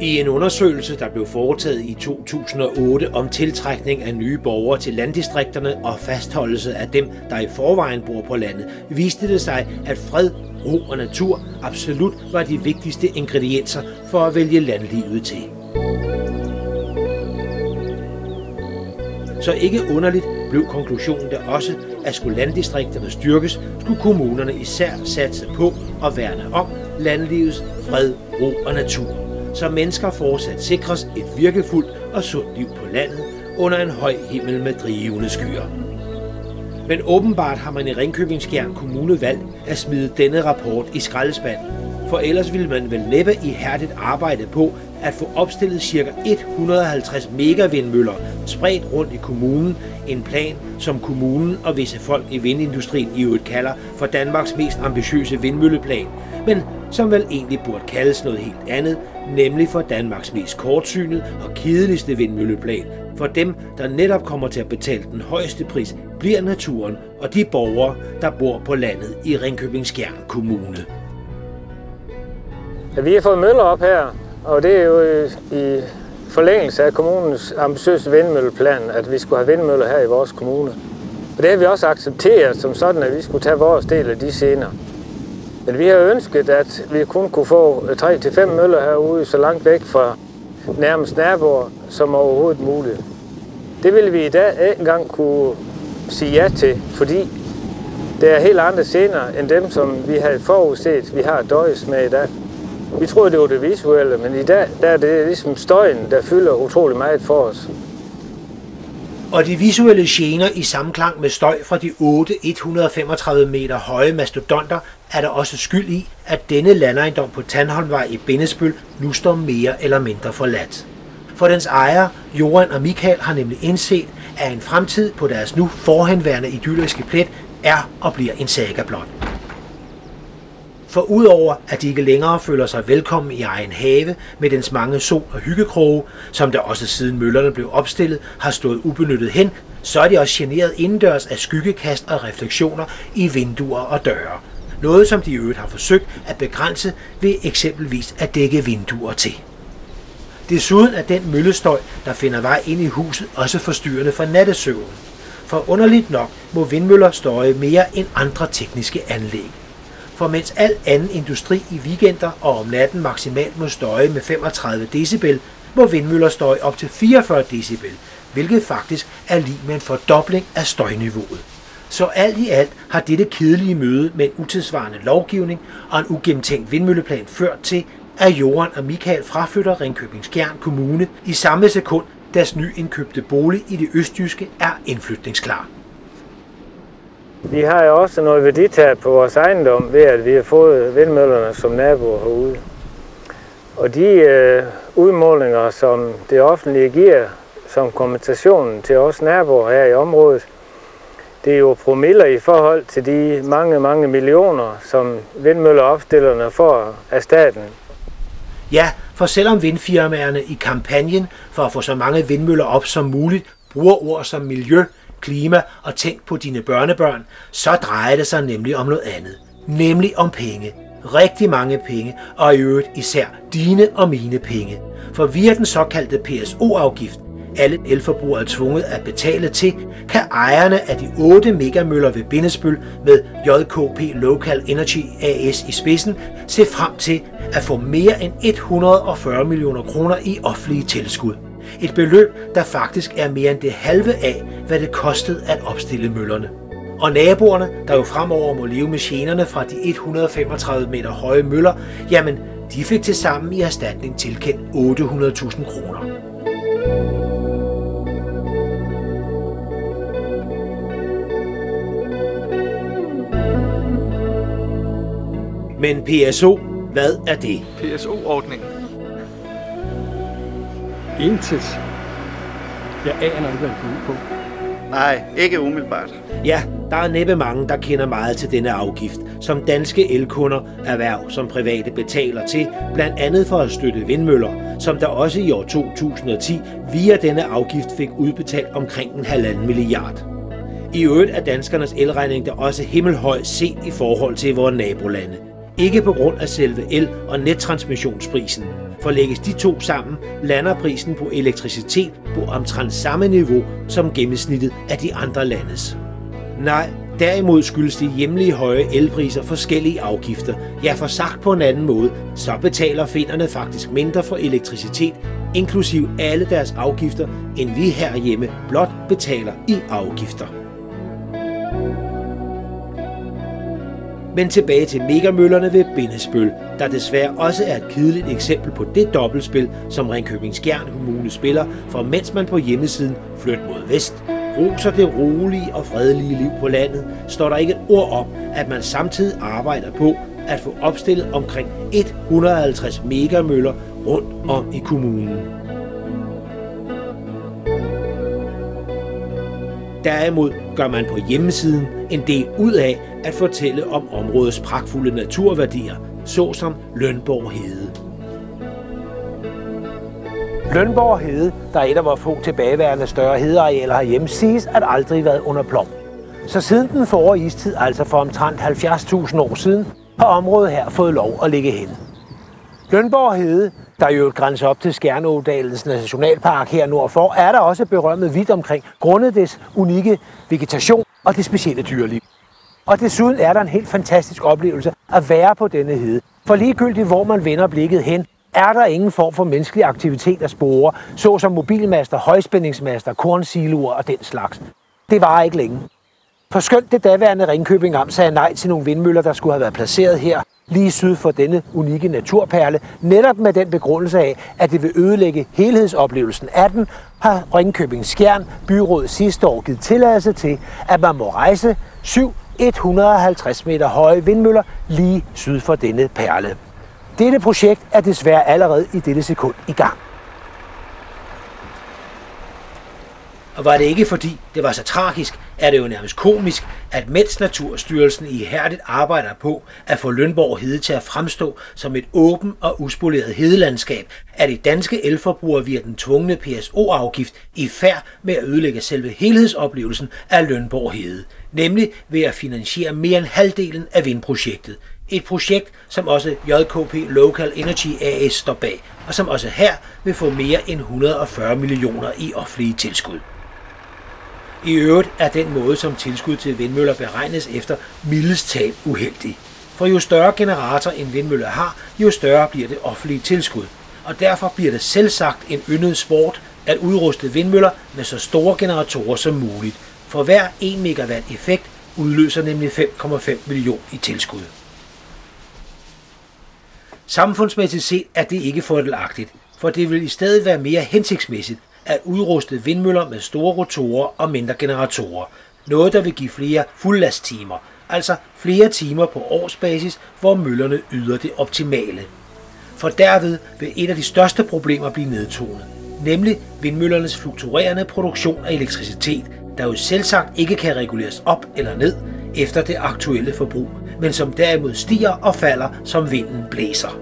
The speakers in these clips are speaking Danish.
I en undersøgelse, der blev foretaget i 2008 om tiltrækning af nye borgere til landdistrikterne og fastholdelse af dem, der i forvejen bor på landet, viste det sig, at fred, ro og natur absolut var de vigtigste ingredienser for at vælge landlivet til. Så ikke underligt blev konklusionen der også, at skulle landdistrikterne styrkes, skulle kommunerne især satse på at værne om landlivets fred, ro og natur, så mennesker fortsat sikres et virkefuldt og sundt liv på landet under en høj himmel med drivende skyer. Men åbenbart har man i Ringkøbing-Skjern Kommune valgt at smide denne rapport i skraldespanden, for ellers ville man vel næppe ihærdigt arbejde på at få opstillet ca. 150 megavindmøller spredt rundt i kommunen, en plan, som kommunen og visse folk i vindindustrien i øvrigt kalder for Danmarks mest ambitiøse vindmølleplan, men som vel egentlig burde kaldes noget helt andet, nemlig for Danmarks mest kortsynede og kedeligste vindmølleplan. For dem, der netop kommer til at betale den højeste pris, bliver naturen og de borgere, der bor på landet i Ringkøbing-Skjern Kommune. Ja, vi har fået møller op her, og det er jo i forlængelse af kommunens ambitiøse vindmølleplan, at vi skulle have vindmøller her i vores kommune. Og det har vi også accepteret som sådan, at vi skulle tage vores del af de senere. Men vi har ønsket, at vi kun kunne få 3-5 møller herude, så langt væk fra nærmest naboer som overhovedet muligt. Det ville vi i dag ikke engang kunne sige ja til, fordi det er helt andre scener end dem, som vi havde forudset, vi har døjes med i dag. Vi troede, det var det visuelle, men i dag der er det ligesom støjen, der fylder utrolig meget for os. Og de visuelle gener i samklang med støj fra de 8 135 meter høje mastodonter er der også skyld i, at denne landejendom på Tandholmvej i Bindesbøl nu står mere eller mindre forladt. For dens ejer, Johan og Michael, har nemlig indset, at en fremtid på deres nu forhenværende idylliske plet er og bliver en saga blot. For udover at de ikke længere føler sig velkommen i egen have med dens mange sol- og hyggekroge, som der også siden møllerne blev opstillet har stået ubenyttet hen, så er de også generet indendørs af skyggekast og refleksioner i vinduer og døre. Noget som de i øvrigt har forsøgt at begrænse ved eksempelvis at dække vinduer til. Desuden er den møllestøj, der finder vej ind i huset, også forstyrrende for nattesøvnen. For underligt nok må vindmøller støje mere end andre tekniske anlæg. For mens al anden industri i weekender og om natten maksimalt må støje med 35 decibel, må vindmøller støje op til 44 decibel, hvilket faktisk er lig med en fordobling af støjniveauet. Så alt i alt har dette kedelige møde med en utidsvarende lovgivning og en ugennemtænkt vindmølleplan ført til, at Johan og Michael fraflytter Ringkøbing-Skjern Kommune i samme sekund, deres nyindkøbte bolig i det østjyske er indflytningsklar. Vi har jo også noget værditab på vores ejendom ved, at vi har fået vindmøllerne som naboer herude. Og de udmålinger, som det offentlige giver som kompensation til os naboer her i området, det er jo promiller i forhold til de mange millioner, som vindmølleopstillerne får af staten. Ja, for selvom vindfirmaerne i kampagnen for at få så mange vindmøller op som muligt bruger ord som miljø, klima og tænk på dine børnebørn, så drejer det sig nemlig om noget andet. Nemlig om penge. Rigtig mange penge, og i øvrigt især dine og mine penge. For via den såkaldte PSO-afgift, alle elforbrugere er tvunget at betale til, kan ejerne af de 8 megamøller ved Bindesbøl med JKP Local Energy AS i spidsen se frem til at få mere end 140 millioner kroner i offentlige tilskud. Et beløb, der faktisk er mere end det halve af, hvad det kostede at opstille møllerne. Og naboerne, der jo fremover må leve med generne fra de 135 meter høje møller, jamen, de fik tilsammen i erstatning tilkendt 800.000 kroner. Men PSO, hvad er det? PSO-ordningen. Intet. Jeg aner ikke, hvad det går ud på. Nej, ikke umiddelbart. Ja, der er næppe mange, der kender meget til denne afgift, som danske elkunder, erhverv som private betaler til, blandt andet for at støtte vindmøller, som der også i år 2010 via denne afgift fik udbetalt omkring 1,5 milliard. I øvrigt er danskernes elregning der også himmelhøj set i forhold til vores nabolande. Ikke på grund af selve el- og nettransmissionsprisen. For lægges de to sammen, lander prisen på elektricitet på omtrent samme niveau som gennemsnittet af de andre landes. Nej, derimod skyldes de hjemlige høje elpriser forskellige afgifter. Ja, for sagt på en anden måde, så betaler finnerne faktisk mindre for elektricitet, inklusiv alle deres afgifter, end vi herhjemme blot betaler i afgifter. Men tilbage til megamøllerne ved Bindesbøl, der desværre også er et kedeligt eksempel på det dobbeltspil, som Ringkøbing Skjern Kommune spiller, for mens man på hjemmesiden Flyt mod vest roser det rolige og fredelige liv på landet, står der ikke et ord om, at man samtidig arbejder på at få opstillet omkring 150 megamøller rundt om i kommunen. Derimod gør man på hjemmesiden en del ud af at fortælle om områdets pragtfulde naturværdier, såsom Lønborg Hede. Lønborg Hede, der er et af vores få tilbageværende større hedearealer herhjemme, siges at aldrig været under plov. Så siden den forrige istid, altså for omtrent 70.000 år siden, har området her fået lov at ligge hen. Lønborg Hede, der jo grænser op til Skjernådalens nationalpark her nordfor, er der også berømmet vidt omkring, grundet dets unikke vegetation og det specielle dyreliv. Og desuden er der en helt fantastisk oplevelse at være på denne hede. For ligegyldigt hvor man vender blikket hen, er der ingen form for menneskelig aktivitet at spore, såsom mobilmaster, højspændingsmaster, kornsiloer og den slags. Det var ikke længe. For skønt det daværende Ringkøbing Amt sagde nej til nogle vindmøller, der skulle have været placeret her, lige syd for denne unikke naturperle, netop med den begrundelse af, at det vil ødelægge helhedsoplevelsen af den, har Ringkøbing Skjern byrådet sidste år givet tilladelse til, at man må rejse 7 150 meter høje vindmøller lige syd for denne perle. Dette projekt er desværre allerede i dette sekund i gang. Og var det ikke fordi det var så tragisk, er det jo nærmest komisk, at mens Naturstyrelsen ihærdigt arbejder på at få Lønborg Hede til at fremstå som et åbent og uspoleret hedelandskab, er de danske elforbrugere via den tvungne PSO-afgift i færd med at ødelægge selve helhedsoplevelsen af Lønborg Hede, nemlig ved at finansiere mere end halvdelen af vindprojektet. Et projekt, som også JKP Local Energy AS står bag, og som også her vil få mere end 140 millioner i offentlige tilskud. I øvrigt er den måde, som tilskud til vindmøller beregnes efter, mildest talt uheldig. For jo større generator en vindmølle har, jo større bliver det offentlige tilskud. Og derfor bliver det selvsagt en yndet sport at udruste vindmøller med så store generatorer som muligt. For hver 1 megawatt effekt udløser nemlig 5,5 millioner i tilskud. Samfundsmæssigt set er det ikke fordelagtigt, for det vil i stedet være mere hensigtsmæssigt at udruste vindmøller med store rotorer og mindre generatorer. Noget, der vil give flere fuldlasttimer, altså flere timer på årsbasis, hvor møllerne yder det optimale. For derved vil et af de største problemer blive nedtonet, nemlig vindmøllernes fluktuerende produktion af elektricitet, der jo selvsagt ikke kan reguleres op eller ned efter det aktuelle forbrug, men som derimod stiger og falder, som vinden blæser.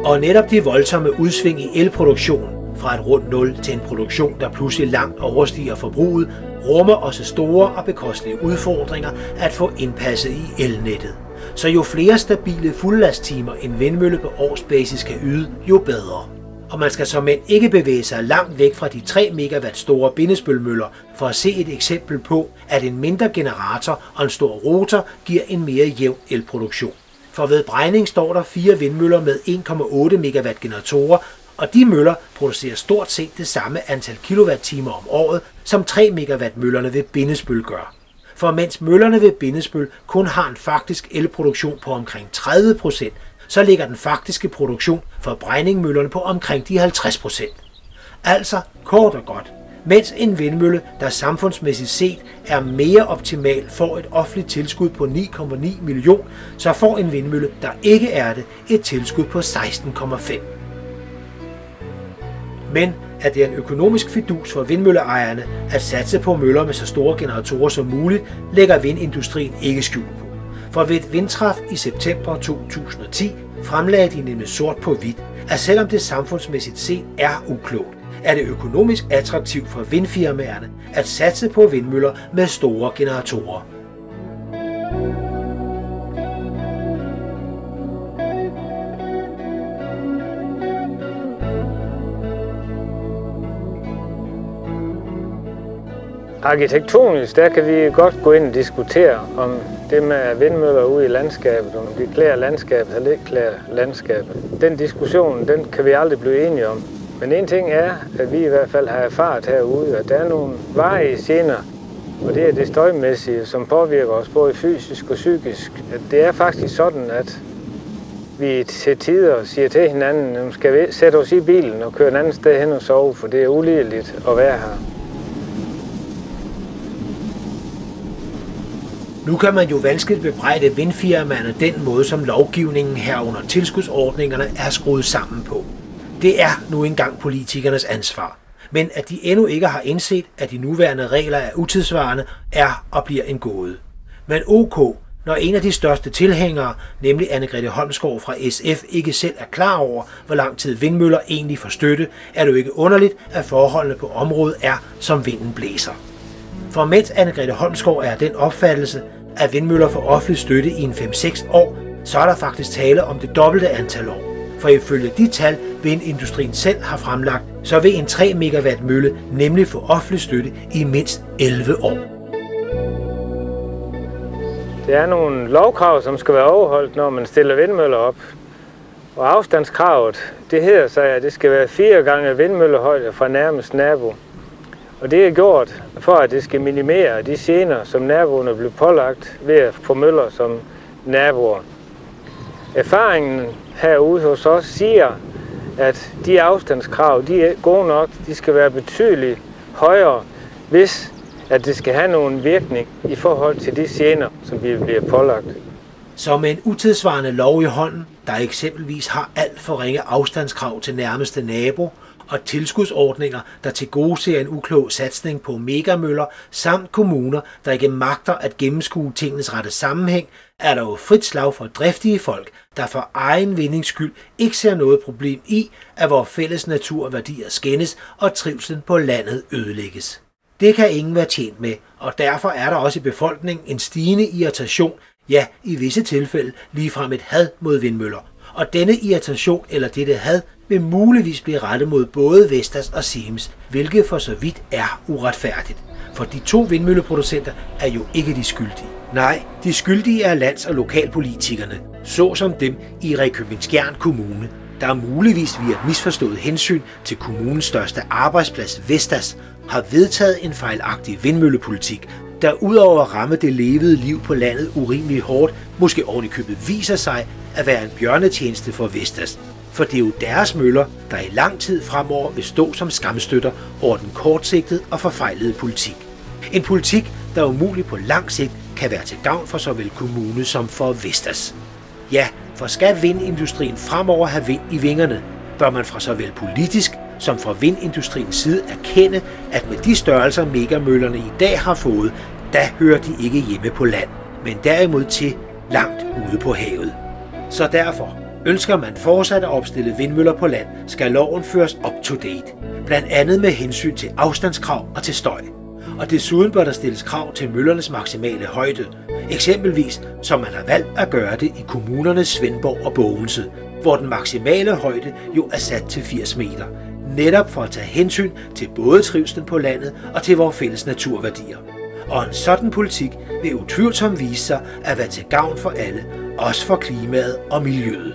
Og netop de voldsomme udsving i elproduktionen, fra et rundt 0 til en produktion, der pludselig langt overstiger forbruget, rummer også store og bekostelige udfordringer at få indpasset i elnettet. Så jo flere stabile fuldlasttimer en vindmølle på årsbasis kan yde, jo bedre. Og man skal såmænd ikke bevæge sig langt væk fra de 3 megawatt store Bindesbølmøller for at se et eksempel på, at en mindre generator og en stor rotor giver en mere jævn elproduktion. For ved Brejning står der 4 vindmøller med 1,8 megawatt generatorer, og de møller producerer stort set det samme antal kilowattimer om året, som 3 megawatt møllerne ved Bindesbøl gør. For mens møllerne ved Bindesbøl kun har en faktisk elproduktion på omkring 30%, så ligger den faktiske produktion for Brejningmøllerne på omkring de 50%. Altså kort og godt, mens en vindmølle, der samfundsmæssigt set er mere optimal, får et offentligt tilskud på 9,9 millioner, så får en vindmølle, der ikke er det, et tilskud på 16,5. Men at det er en økonomisk fidus for vindmølleejerne at satse på møller med så store generatorer som muligt, lægger vindindustrien ikke skjul på. For ved et vindtræf i september 2010 fremlagde de nemlig sort på hvidt, at selvom det samfundsmæssigt set er uklogt, er det økonomisk attraktivt for vindfirmaerne at satse på vindmøller med store generatorer. Arkitektonisk, der kan vi godt gå ind og diskutere om det med vindmøller ude i landskabet, om det klæder landskabet eller ikke klæder landskabet. Den diskussion, den kan vi aldrig blive enige om. Men en ting er, at vi i hvert fald har erfaret herude, at der er nogle varige gener, og det er det støjmæssige, som påvirker os både fysisk og psykisk. Det er faktisk sådan, at vi til tider siger til hinanden, at vi skal sætte os i bilen og køre et andet sted hen og sove, for det er ulideligt at være her. Nu kan man jo vanskeligt bebrejde vindfirmaerne den måde, som lovgivningen herunder tilskudsordningerne er skruet sammen på. Det er nu engang politikernes ansvar. Men at de endnu ikke har indset, at de nuværende regler er utidssvarende, er og bliver en gåde. Men OK, når en af de største tilhængere, nemlig Anne-Grethe Holmsgaard fra SF, ikke selv er klar over, hvor lang tid vindmøller egentlig får støtte, er det jo ikke underligt, at forholdene på området er, som vinden blæser. For mens Anne-Grethe Holmsgaard er den opfattelse, at vindmøller får offentlig støtte i en 5-6 år, så er der faktisk tale om det dobbelte antal år. For ifølge de tal, vindindustrien selv har fremlagt, så vil en 3 megawatt mølle nemlig få offentlig støtte i mindst 11 år. Det er nogle lovkrav, som skal være overholdt, når man stiller vindmøller op. Og afstandskravet, det hedder sig, at det skal være 4 gange vindmøllehøjde fra nærmeste nabo. Og det er gjort for, at det skal minimere de gener, som naboerne bliver pålagt ved at få møller som naboer. Erfaringen herude hos os siger, at de afstandskrav, de er gode nok, de skal være betydeligt højere, hvis at det skal have nogen virkning i forhold til de gener, som vi bliver pålagt. Så med en utidssvarende lov i hånden, der eksempelvis har alt for ringe afstandskrav til nærmeste nabo, og tilskudsordninger, der tilgodeser en uklog satsning på megamøller, samt kommuner, der ikke magter at gennemskue tingenes rette sammenhæng, er der jo frit slag for driftige folk, der for egen vindings skyld ikke ser noget problem i, at vores fælles naturværdier skændes og trivslen på landet ødelægges. Det kan ingen være tjent med, og derfor er der også i befolkningen en stigende irritation, ja, i visse tilfælde ligefrem et had mod vindmøller. Og denne irritation eller dette had vil muligvis blive rettet mod både Vestas og Siemens, hvilket for så vidt er uretfærdigt. For de 2 vindmølleproducenter er jo ikke de skyldige. Nej, de skyldige er lands- og lokalpolitikerne, såsom dem i Ringkøbing-Skjern Kommune, der muligvis via et misforstået hensyn til kommunens største arbejdsplads Vestas, har vedtaget en fejlagtig vindmøllepolitik, der udover at ramme det levede liv på landet urimeligt hårdt, måske ovenikøbet viser sig at være en bjørnetjeneste for Vestas. For det er jo deres møller, der i lang tid fremover vil stå som skamstøtter over den kortsigtede og forfejlede politik. En politik, der umuligt på lang sigt kan være til gavn for såvel kommune som for Vestas. Ja, for skal vindindustrien fremover have vind i vingerne, bør man fra såvel politisk som fra vindindustriens side erkende, at med de størrelser megamøllerne i dag har fået, der hører de ikke hjemme på land, men derimod til langt ude på havet. Så derfor, ønsker man fortsat at opstille vindmøller på land, skal loven føres up to date, blandt andet med hensyn til afstandskrav og til støj. Og desuden bør der stilles krav til møllernes maksimale højde, eksempelvis som man har valgt at gøre det i kommunernes Svendborg og Bogense, hvor den maksimale højde jo er sat til 80 meter, netop for at tage hensyn til både trivslen på landet og til vores fælles naturværdier. Og en sådan politik vil utvivlsomt vise sig at være til gavn for alle, også for klimaet og miljøet.